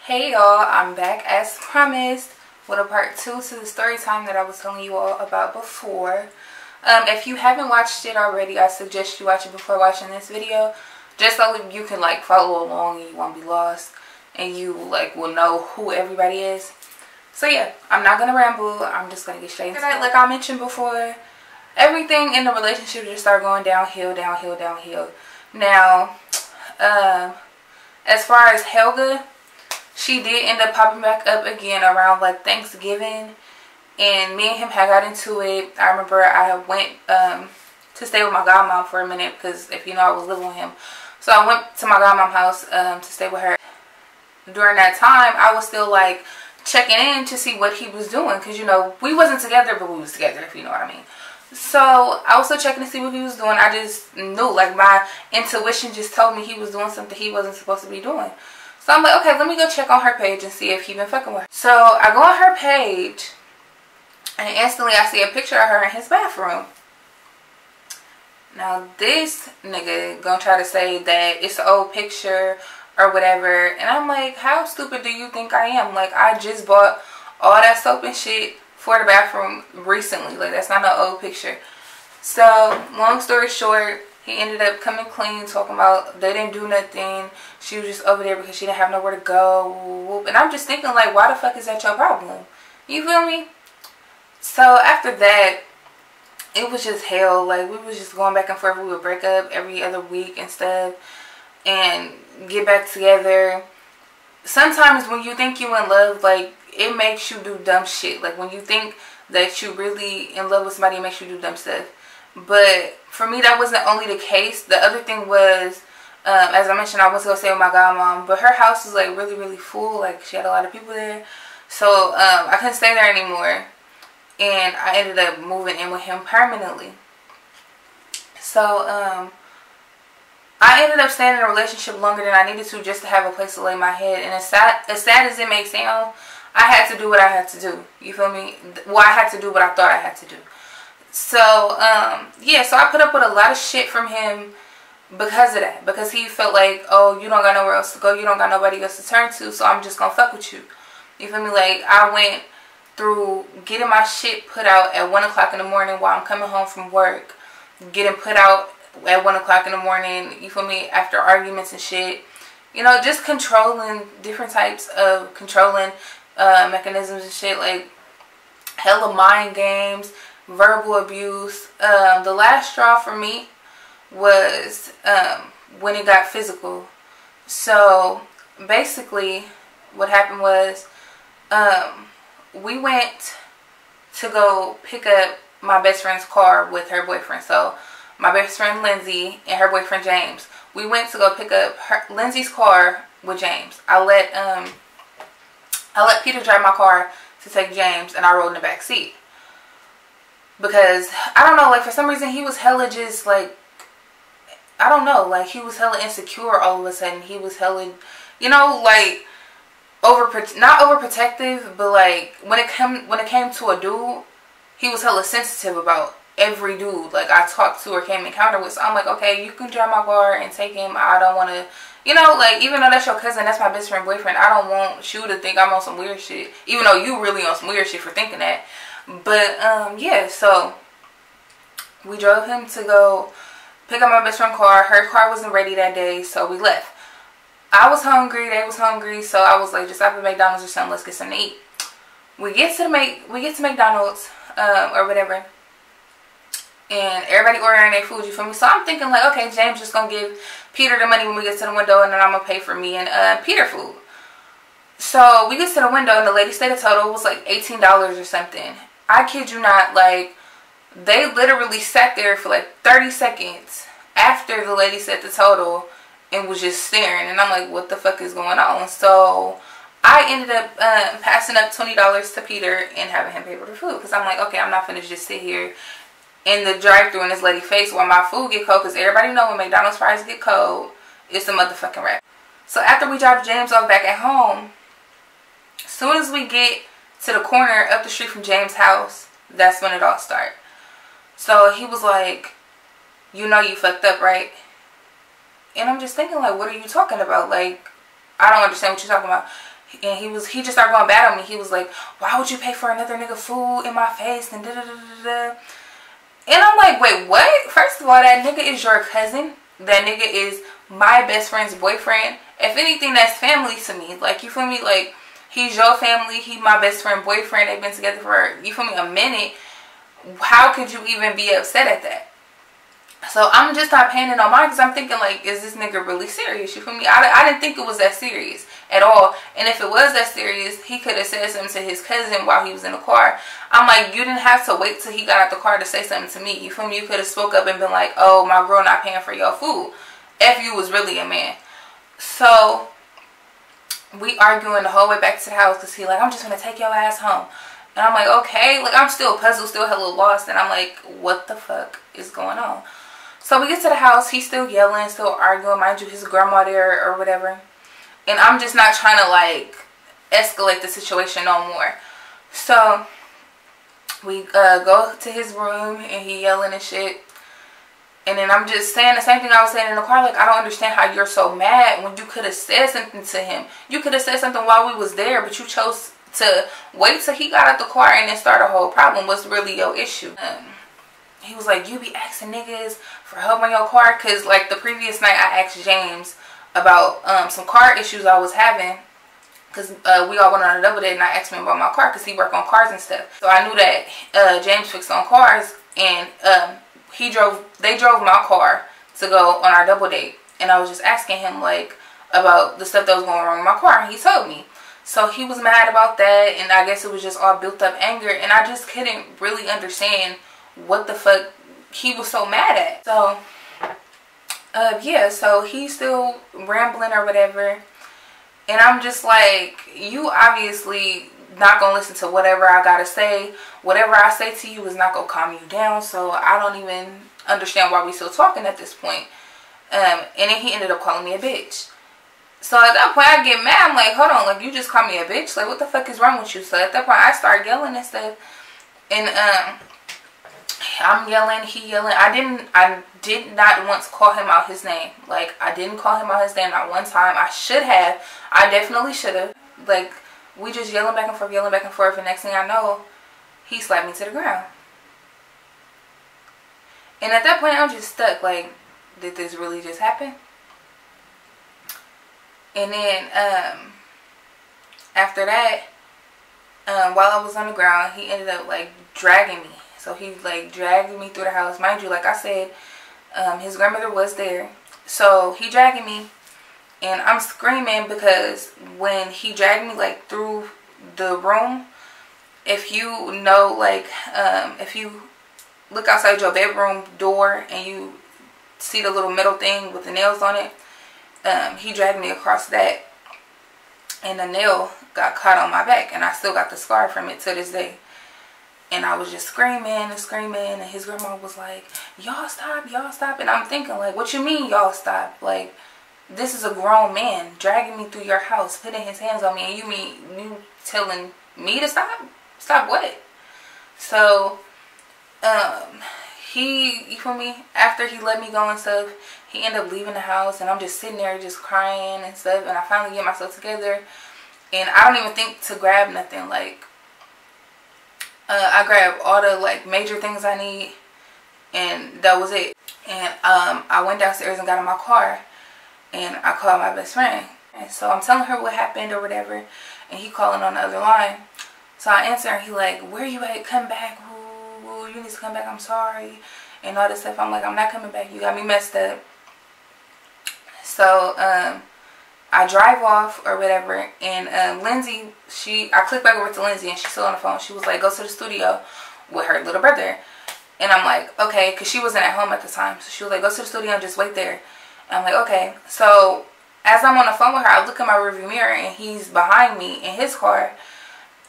Hey y'all, I'm back as promised with a part 2 to the story time that I was telling you all about before. If you haven't watched it already, I suggest you watch it before watching this video, just so you can like follow along and you won't be lost and you like will know who everybody is. So yeah, I'm not gonna ramble, I'm just gonna get straight into it. Like I mentioned before, everything in the relationship just started going downhill. Now, as far as Helga, she did end up popping back up again around like Thanksgiving, and me and him had got into it. I remember I went to stay with my godmom for a minute because, if you know, I was living with him. So I went to my godmom's house to stay with her. During that time, I was still like checking in to see what he was doing because, you know, we wasn't together, but we was together, if you know what I mean. So I was still checking to see what he was doing. I just knew, like, my intuition just told me he was doing something he wasn't supposed to be doing. So I'm like, okay, let me go check on her page and see if he been fucking with her. So I go on her page, and instantly I see a picture of her in his bathroom. Now this nigga gonna try to say that it's an old picture or whatever, and I'm like, how stupid do you think I am? Like, I just bought all that soap and shit for the bathroom recently. Like, that's not an old picture. So long story short, he ended up coming clean, talking about they didn't do nothing. She was just over there because she didn't have nowhere to go. And I'm just thinking, like, why the fuck is that your problem? You feel me? So after that, it was just hell. Like, we was just going back and forth. We would break up every other week and stuff and get back together. Sometimes when you think you in love, like, it makes you do dumb shit. Like, when you think that you really in love with somebody, it makes you do dumb stuff. But for me, that wasn't only the case. The other thing was, as I mentioned, I went to go stay with my godmom, but her house was like really full. Like, she had a lot of people there, so I couldn't stay there anymore, and I ended up moving in with him permanently. So I ended up staying in a relationship longer than I needed to, just to have a place to lay my head. And as sad as it may sound, I had to do what I had to do. You feel me? Well, I had to do what I thought I had to do. So, yeah, so I put up with a lot of shit from him because of that. Because he felt like, oh, you don't got nowhere else to go. You don't got nobody else to turn to, so I'm just gonna fuck with you. You feel me? Like, I went through getting my shit put out at 1 o'clock in the morning while I'm coming home from work. Getting put out at 1 o'clock in the morning, you feel me, after arguments and shit. You know, just controlling different types of controlling mechanisms and shit. Like, hella mind games, verbal abuse. The last straw for me was when it got physical. So basically what happened was we went to go pick up my best friend's car with her boyfriend. So my best friend Lindsay and her boyfriend James, we went to go pick up Lindsay's car with James. I let Peter drive my car to take James, and I rode in the back seat. Because, I don't know, like, for some reason, he was hella just, like, I don't know, like, he was hella insecure all of a sudden. He was hella, you know, like, not overprotective, but, like, when it came to a dude, he was hella sensitive about every dude, like, I talked to or came encounter with. So I'm like, okay, you can drive my car and take him. I don't want to, you know, like, even though that's your cousin, that's my best friend boyfriend, I don't want you to think I'm on some weird shit, even though you really on some weird shit for thinking that. But, yeah, so we drove him to go pick up my best friend's car. Her car wasn't ready that day, so we left. I was hungry, they was hungry, so I was like, just stop at McDonald's or something, let's get something to eat. We get to McDonald's, or whatever, and everybody ordering their food, you feel me? So I'm thinking, like, okay, James just gonna give Peter the money when we get to the window, and then I'm gonna pay for me and Peter food. So we get to the window, and the lady said the total was like $18 or something. I kid you not, like, they literally sat there for like 30 seconds after the lady said the total and was just staring. And I'm like, what the fuck is going on? So I ended up passing up $20 to Peter and having him pay for the food. Because I'm like, okay, I'm not finna just sit here in the drive-thru in this lady's face while my food get cold. Because everybody know when McDonald's fries get cold, it's a motherfucking wrap. So after we dropped James off back at home, as soon as we get to the corner up the street from James' house, that's when it all started. So he was like, you know you fucked up, right? And I'm just thinking, like, what are you talking about? Like, I don't understand what you're talking about. And he just started going bad on me. He was like, why would you pay for another nigga food in my face and da da da da da. And I'm like, wait, what? First of all, that nigga is your cousin. That nigga is my best friend's boyfriend. If anything, that's family to me. Like, you feel me? Like, he's your family. He my best friend boyfriend. They've been together for, you feel me, a minute. How could you even be upset at that? So I'm just not paying it no mind because I'm thinking, like, is this nigga really serious? You feel me? I didn't think it was that serious at all. And if it was that serious, he could have said something to his cousin while he was in the car. I'm like, you didn't have to wait till he got out the car to say something to me. You feel me? You could have spoke up and been like, oh, my girl not paying for your food. If you was really a man. So we arguing the whole way back to the house because he like, I'm just going to take your ass home. And I'm like, okay. Like, I'm still puzzled, still hella lost. And I'm like, what the fuck is going on? So we get to the house. He's still yelling, still arguing. Mind you, his grandma there or whatever. And I'm just not trying to, like, escalate the situation no more. So we go to his room and he yelling and shit. And then I'm just saying the same thing I was saying in the car. Like, I don't understand how you're so mad when you could have said something to him. You could have said something while we was there, but you chose to wait till he got out the car and then start a whole problem. What's really your issue? He was like, you be asking niggas for help on your car. Because, like, the previous night I asked James about some car issues I was having. Because we all went on a double date and I asked him about my car because he worked on cars and stuff. So I knew that James fixed on cars. And they drove my car to go on our double date. And I was just asking him, like, about the stuff that was going wrong with my car. And he told me. So he was mad about that. And I guess it was just all built up anger. And I just couldn't really understand what the fuck he was so mad at. So yeah, so he's still rambling or whatever, and I'm just like, you obviously not gonna listen to whatever I gotta say. Whatever I say to you is not gonna calm you down, so I don't even understand why we still talking at this point. And then he ended up calling me a bitch. So at that point I get mad. I'm like, hold on, like, you just called me a bitch? Like, what the fuck is wrong with you? So at that point I start yelling and stuff, and I'm yelling, he yelling. I did not once call him out his name. Like, I didn't call him out his name not one time. I should have. I definitely should have. Like, we just yelling back and forth, and next thing I know, he slapped me to the ground. And at that point, I'm just stuck. Like, did this really just happen? And then, after that, while I was on the ground, he ended up, like, dragging me. So he, like, dragged me through the house. Mind you, like I said, his grandmother was there. So he dragging me, and I'm screaming because when he dragged me, like, through the room, if you know, like, if you look outside your bedroom door and you see the little metal thing with the nails on it, he dragged me across that, and the nail got caught on my back, and I still got the scar from it to this day. And I was just screaming and screaming, and his grandma was like, y'all stop, y'all stop. And I'm thinking, like, what you mean y'all stop? Like, this is a grown man dragging me through your house, putting his hands on me, and you mean you telling me to stop? Stop what? So, you feel me? After he let me go and stuff, he ended up leaving the house, and I'm just sitting there just crying and stuff, and I finally get myself together, and I don't even think to grab nothing. Like, I grabbed all the, like, major things I need, and that was it. And I went downstairs and got in my car, and I called my best friend. And so I'm telling her what happened or whatever, and he calling on the other line. So I answer, and he like, where you at? Come back. Ooh, you need to come back. I'm sorry. And all this stuff. I'm like, I'm not coming back. You got me messed up. So I drive off or whatever, and Lindsay, I clicked back over to Lindsay, and she's still on the phone. She was like, go to the studio with her little brother. And I'm like, okay, because she wasn't at home at the time. So she was like, go to the studio and just wait there. And I'm like, okay. So as I'm on the phone with her, I look in my rearview mirror, and he's behind me in his car,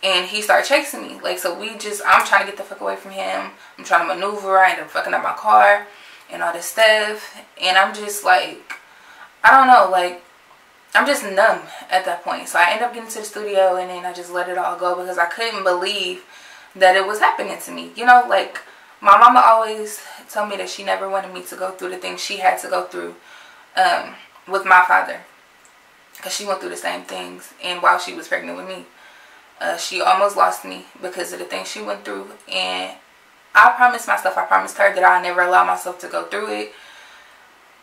and he started chasing me. Like, so I'm trying to get the fuck away from him. I'm trying to maneuver. I end up fucking up my car and all this stuff. And I'm just like, I don't know, like, I'm just numb at that point. So I end up getting to the studio, and then I just let it all go because I couldn't believe that it was happening to me. You know, like, my mama always told me that she never wanted me to go through the things she had to go through with my father. because she went through the same things. And while she was pregnant with me, she almost lost me because of the things she went through. And I promised her that I'll never allow myself to go through it.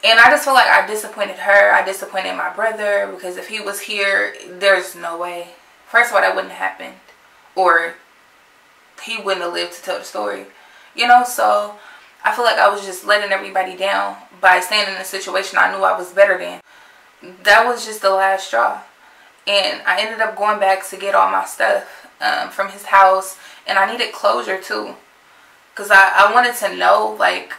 And I just feel like I disappointed her. I disappointed my brother, because if he was here, there's no way. First of all, that wouldn't have happened. Or he wouldn't have lived to tell the story. You know, so I feel like I was just letting everybody down by staying in a situation I knew I was better than. That was just the last straw. And I ended up going back to get all my stuff from his house. And I needed closure too. Because I wanted to know, like,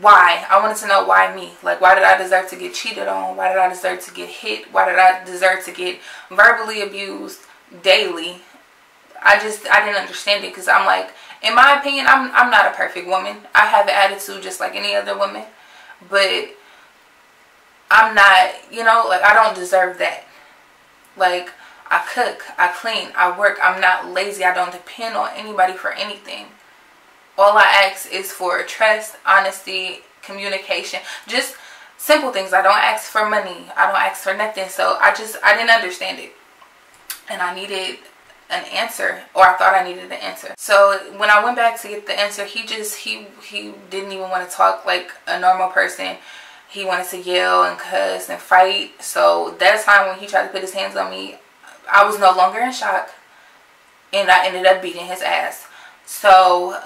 why. I wanted to know why me. Like, why did I deserve to get cheated on? Why did I deserve to get hit? Why did I deserve to get verbally abused daily? I didn't understand it, because I'm like, in my opinion, I'm not a perfect woman. I have an attitude just like any other woman. But I'm not, you know, like, I don't deserve that. Like, I cook, I clean, I work. I'm not lazy. I don't depend on anybody for anything. All I ask is for trust, honesty, communication. Just simple things. I don't ask for money. I don't ask for nothing. So I didn't understand it. And I needed an answer, or I thought I needed an answer. So when I went back to get the answer, he didn't even want to talk like a normal person. He wanted to yell and cuss and fight. So that time when he tried to put his hands on me, I was no longer in shock, and I ended up beating his ass. So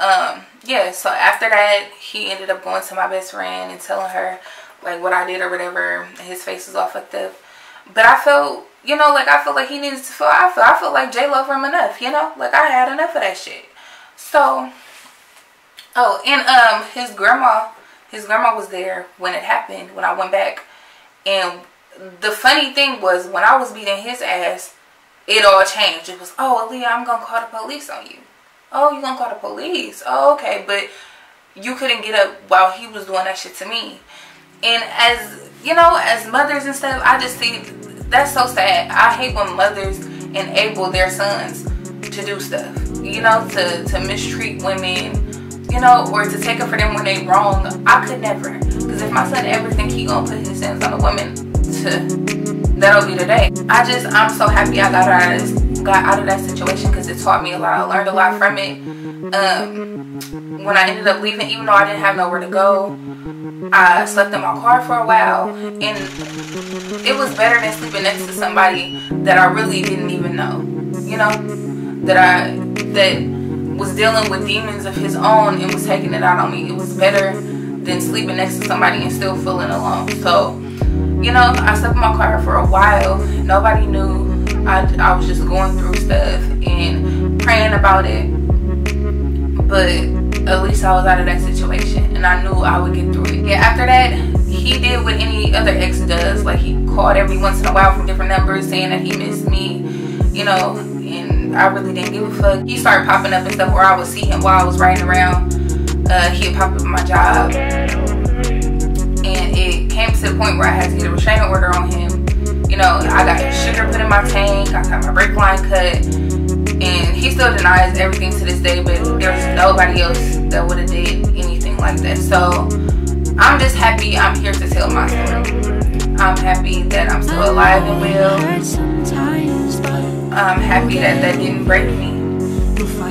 yeah, so after that, he ended up going to my best friend and telling her like what I did or whatever. His face was all fucked up. But I felt, you know, like, I felt like he needed to feel. I felt like J loved him enough, you know, like I had enough of that shit. So, oh, and his grandma was there when it happened, when I went back. And the funny thing was, when I was beating his ass, it all changed. It was, oh, Aaliyah, I'm gonna call the police on you. Oh, you gonna call the police? Oh, okay. But you couldn't get up while he was doing that shit to me. And as, you know, as mothers and stuff, I just see, that's so sad. I hate when mothers enable their sons to do stuff, you know, to mistreat women, you know, or to take up for them when they wrong. I could never. Because if my son ever think he gonna put his hands on a woman, that'll be the day. I'm so happy I got out of that situation, because it taught me a lot. I learned a lot from it. When I ended up leaving, even though I didn't have nowhere to go, I slept in my car for a while, and it was better than sleeping next to somebody that I really didn't even know, you know, that was dealing with demons of his own and was taking it out on me. It was better than sleeping next to somebody and still feeling alone. So, you know, I slept in my car for a while. Nobody knew. I was just going through stuff and praying about it. But at least I was out of that situation, and I knew I would get through it. Yeah, after that, he did what any other ex does. Like, he called every once in a while from different numbers saying that he missed me, you know, and I really didn't give a fuck. He started popping up and stuff where I would see him while I was riding around. He'd pop up at my job, and it came to the point where I had to get a restraining order on him. You know, I got sugar put in my tank, I got my brake line cut, and he still denies everything to this day, but there's nobody else that would have did anything like that. So I'm just happy I'm here to tell my story. I'm happy that I'm still alive and well. I'm happy that that didn't break me.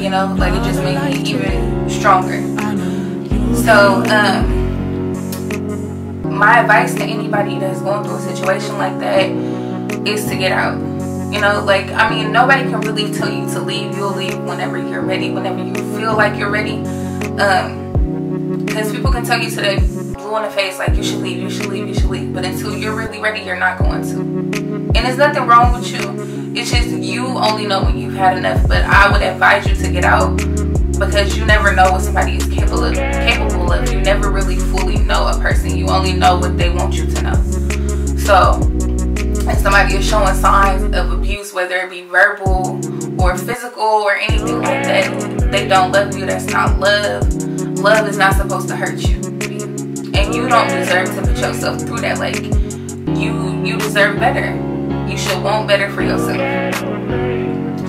You know, like, it just made me even stronger. So my advice to anybody that's going through a situation like that is to get out. You know, like, I mean, nobody can really tell you to leave. You'll leave whenever you're ready, whenever you feel like you're ready. Because people can tell you today, blue in the face, like, you should leave, you should leave, you should leave. But until you're really ready, you're not going to. And there's nothing wrong with you. It's just you only know when you've had enough. But I would advise you to get out, because you never know what somebody is capable of. You never really fully know a person. You only know what they want you to know. So if somebody is showing signs of abuse, whether it be verbal or physical or anything like that, they don't love you. That's not love. Love is not supposed to hurt you, and you don't deserve to put yourself through that. Like, you deserve better. You should want better for yourself.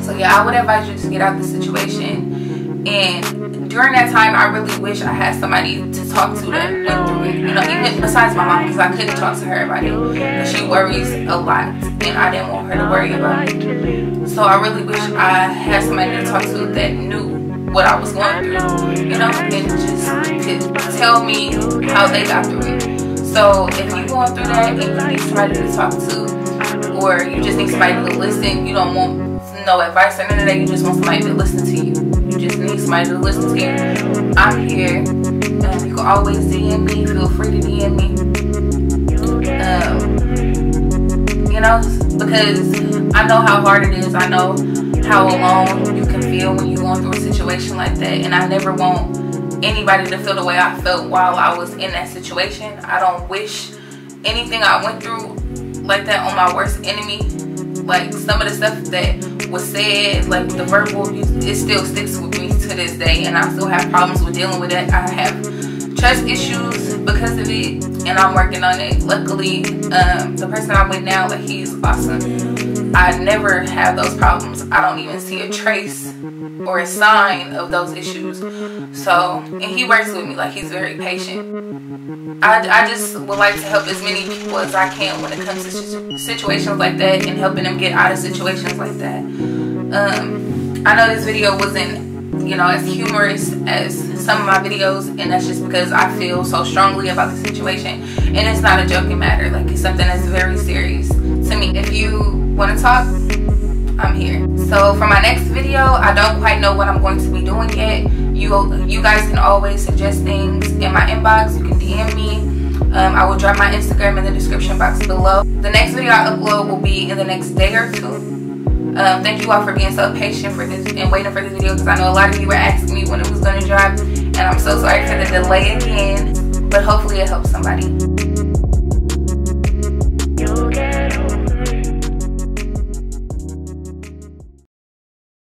So yeah, I would advise you to get out of the situation And during that time, I really wish I had somebody to talk to that went through it. You know, even besides my mom, because I couldn't talk to her about it. Because she worries a lot, and I didn't want her to worry about it. So I really wish I had somebody to talk to that knew what I was going through, you know, and just could tell me how they got through it. So if you're going through that and you need somebody to talk to, or you just need somebody to listen, you don't want no advice or none of that, you just want somebody to listen to you. You just need somebody to listen to you. I'm here. You can always DM me. Feel free to DM me. You know, because I know how hard it is. I know how alone you can feel when you're going through a situation like that. And I never want anybody to feel the way I felt while I was in that situation. I don't wish anything I went through like that on my worst enemy. Like some of the stuff that was said, like the verbal abuse, it still sticks with me to this day, and I still have problems with dealing with it. I have trust issues because of it, and I'm working on it. Luckily, the person I'm with now, like, he's awesome. I never have those problems. I don't even see a trace or a sign of those issues. So, and he works with me, like, he's very patient. I just would like to help as many people as I can when it comes to situations like that, and helping them get out of situations like that. I know this video wasn't, you know, as humorous as some of my videos, and that's just because I feel so strongly about the situation, and it's not a joking matter. Like, it's something that's very serious to me. If you want to talk, I'm here. So for my next video, I don't quite know what I'm going to be doing yet. You guys can always suggest things in my inbox. You can DM me. I will drop my Instagram in the description box below. The next video I upload will be in the next day or two. Thank you all for being so patient for this and waiting for this video, because I know a lot of you were asking me when it was going to drop, and I'm so sorry for the delay again, but hopefully it helps somebody.